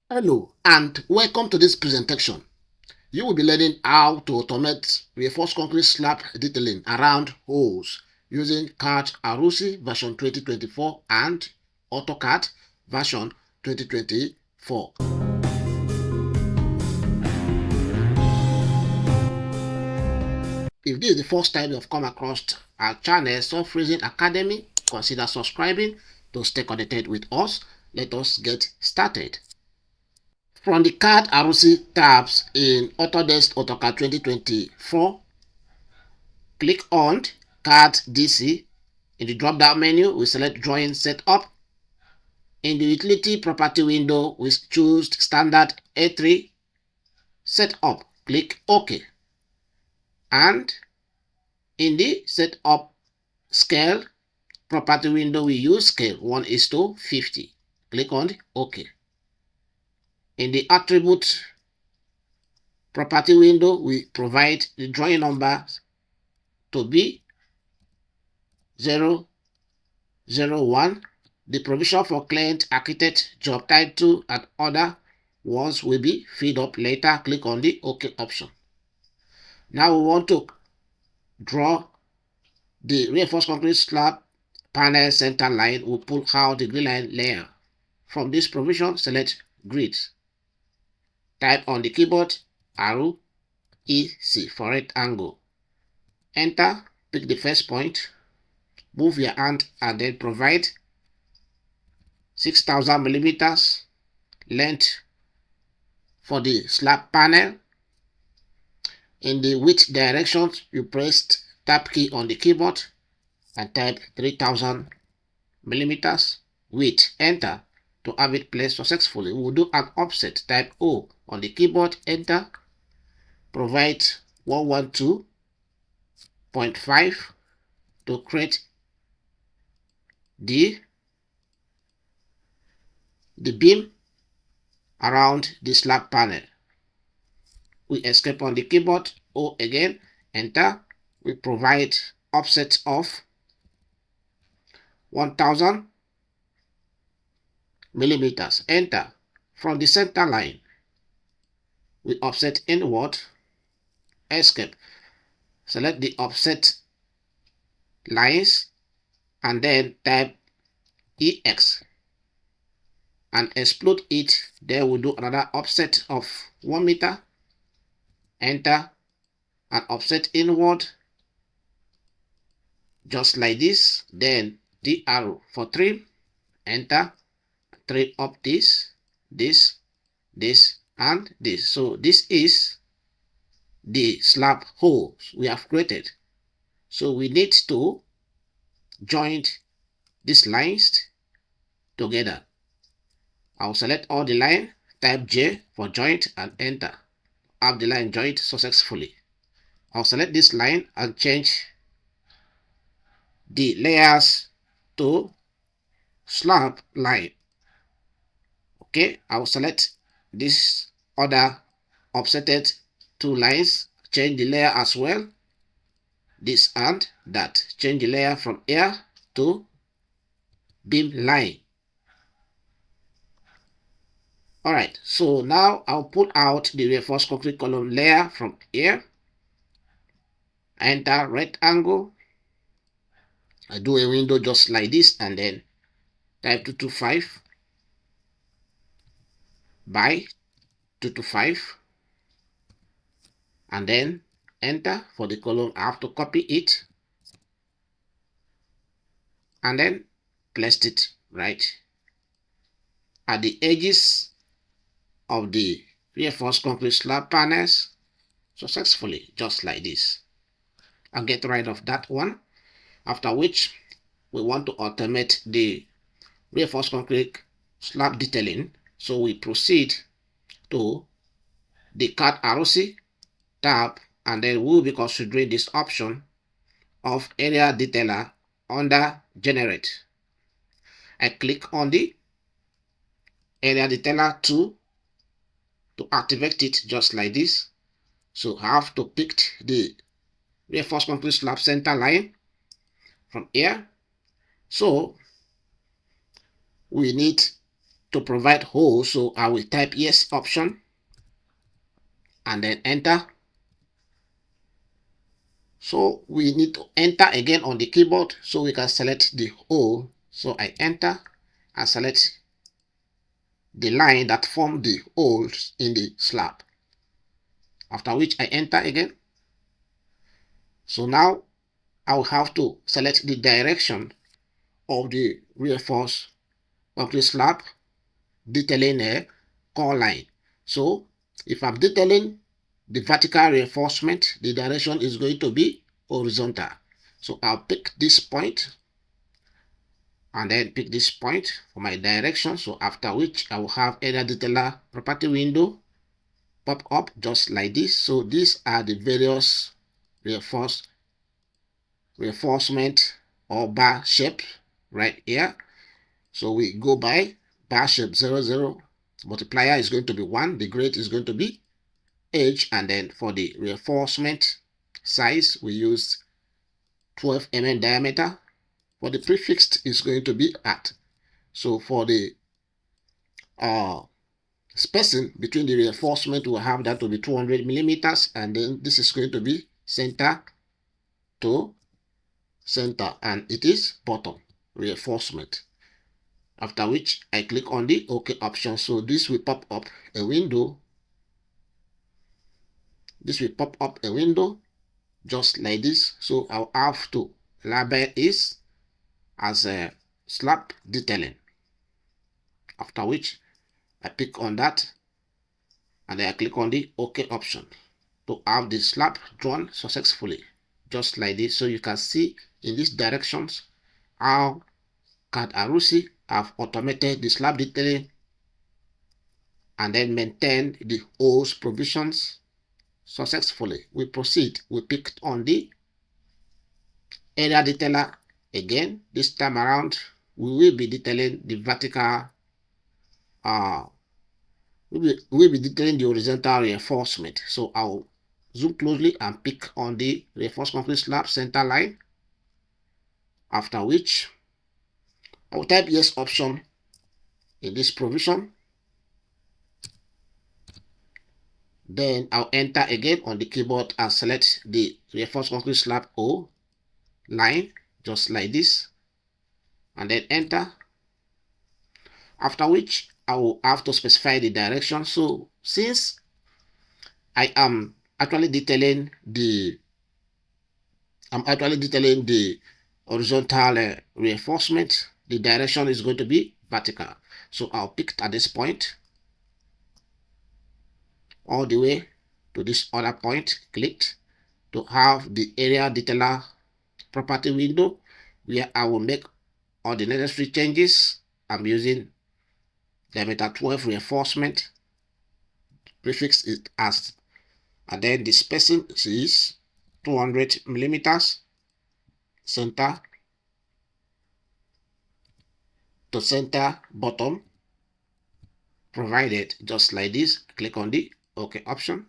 Hello and welcome to this presentation. You will be learning how to automate reinforced concrete slab detailing around holes using CADSRC version 2024 and AutoCAD version 2024. If this is the first time you've come across our channel, Soft Freezing Academy, consider subscribing to stay connected with us. Let us get started. From the CADSRC tabs in Autodesk AutoCAD 2024, click on CADSRC. In the drop-down menu, we select Drawing Setup. In the Utility Property window, we choose Standard A3 Setup. Click OK. And in the Setup Scale Property window, we use Scale 1:50. Click on OK. In the Attribute Property window, we provide the drawing number to be 001. The provision for client, architect, job title, and other ones will be filled up later. Click on the OK option. Now we want to draw the reinforced concrete slab panel center line. We'll pull out the grid line layer. From this provision, select grid. Type on the keyboard arrow EC for rectangle. Enter, pick the first point, move your hand and then provide 6,000 millimeters length for the slab panel. In the width direction, you press tab key on the keyboard and type 3,000 millimeters width. Enter to have it placed successfully. We will do an offset. Type O on the keyboard. Enter. Provide 112.5 to create the beam around the slab panel. We escape on the keyboard, O again, enter. We provide offset of 1000 millimeters, enter. From the center line, we offset inward, escape. Select the offset lines and then type EX and explode it. Then we'll do another offset of 1 meter. Enter and offset inward just like this. Then the arrow for trim. Enter, trim up this, and this. So this is the slab holes we have created. So we need to join these lines together. I'll select all the line, type J for joint and enter. Have the line joined successfully. I'll select this line and change the layers to slab line. Okay, I'll select this other offsetted two lines, change the layer as well, this and that. Change the layer from here to beam line. Alright, so now I'll pull out the reinforced concrete column layer from here. Enter rectangle. I do a window just like this and then type 225 by 225 and then enter for the column. I have to copy it and then place it right at the edges of the reinforced concrete slab panels successfully, just like this, and get rid of that one. After which we want to automate the reinforced concrete slab detailing, so we proceed to the CADSRC tab and then we'll be considering this option of area detailer under generate. I click on the area detailer tool to activate it just like this. So I have to pick the reinforced concrete slab center line from here. So we need to provide holes, so I will type yes option and then enter. So we need to enter again on the keyboard so we can select the hole. So I enter and select the line that form the holes in the slab. After which I enter again. So now I will have to select the direction of the reinforced concrete slab detailing a core line. So if I'm detailing the vertical reinforcement, the direction is going to be horizontal. So I'll pick this point and then pick this point for my direction. So after which I will have area detailer property window pop up just like this. So these are the various reinforcement or bar shape right here. So we go by bar shape 00, multiplier is going to be 1, the grade is going to be H, and then for the reinforcement size we use 12 mm diameter. For the prefixed is going to be at. So for the spacing between the reinforcement, we'll have that to be 200 millimeters, and then this is going to be center to center, and it is bottom reinforcement. After which I click on the OK option. So this will pop up a window. This will pop up a window just like this. So I'll have to label this as a slab detailing. After which I pick on that and then I click on the OK option to have the slab drawn successfully just like this. So you can see in these directions how CADSRC have automated the slab detailing and then maintained the holes provisions successfully. We proceed. We picked on the area detailer again. This time around we will be detailing the vertical we'll be detailing the horizontal reinforcement. So I'll zoom closely and pick on the reinforced concrete slab center line. After which I will type yes option in this provision. Then I'll enter again on the keyboard and select the reinforced concrete slab O line just like this and then enter. After which I will have to specify the direction. So since I am actually detailing the horizontal reinforcement, the direction is going to be vertical. So I'll pick at this point all the way to this other point, clicked to have the area detailer property window where I will make all the necessary changes. I'm using diameter 12 reinforcement, prefix it as, and then the spacing is 200 millimeters, center to center bottom provided just like this. Click on the OK option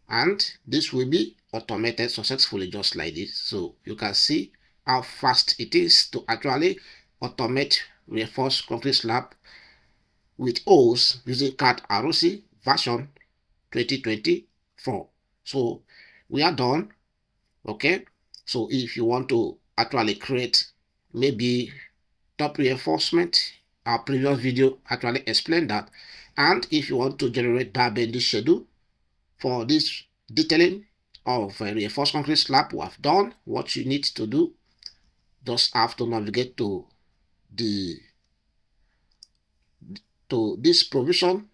and this will be automated successfully just like this. So you can see how fast it is to actually automate reinforced concrete slab with holes using CADSRC version 2024. So we are done. Okay, so if you want to actually create maybe top reinforcement, our previous video actually explained that. And if you want to generate bar bending schedule for this detailing of a reinforced concrete slab, we have done what you need to do. Just have to navigate to this provision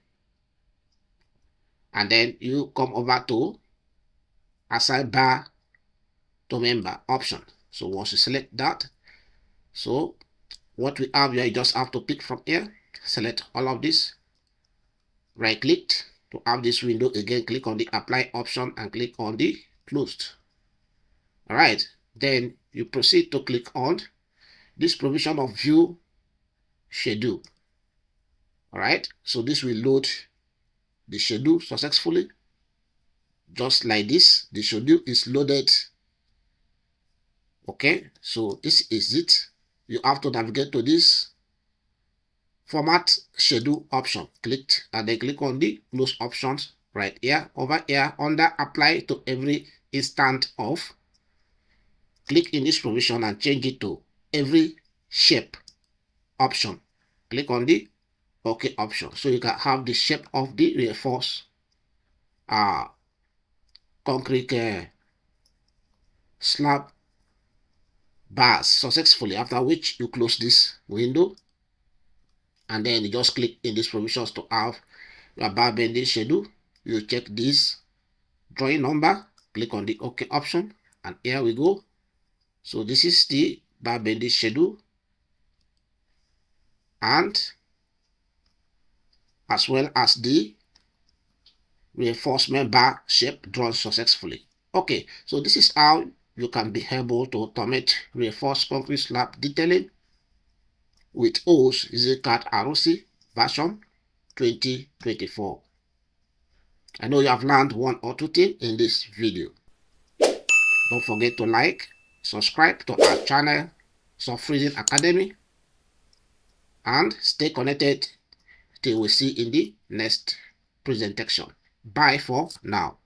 and then you come over to assign bar to member option. So once you select that, so what we have here, you just have to pick from here, select all of this, right click to have this window again, click on the apply option and click on the closed. All right, then you proceed to click on this provision of view schedule. All right, so this will load the schedule successfully just like this. The schedule is loaded. Okay, so this is it. You have to navigate to this format schedule option. Click and then click on the close options right here. Over here under apply to every instant of, click in this provision and change it to every shape option. Click on the OK option so you can have the shape of the reinforced concrete slab bars successfully, after which you close this window and then you just click in these provisions to have your bar bending schedule. You check this drawing number, click on the OK option, and here we go. So this is the bar bending schedule, and as well as the reinforcement bar shape drawn successfully. Okay, so this is how you can be able to automate reinforced concrete slab detailing with OS using CADSRC version 2024. I know you have learned one or two things in this video. Don't forget to like, subscribe to our channel, Freezing Academy, and stay connected till we see in the next presentation. Bye for now.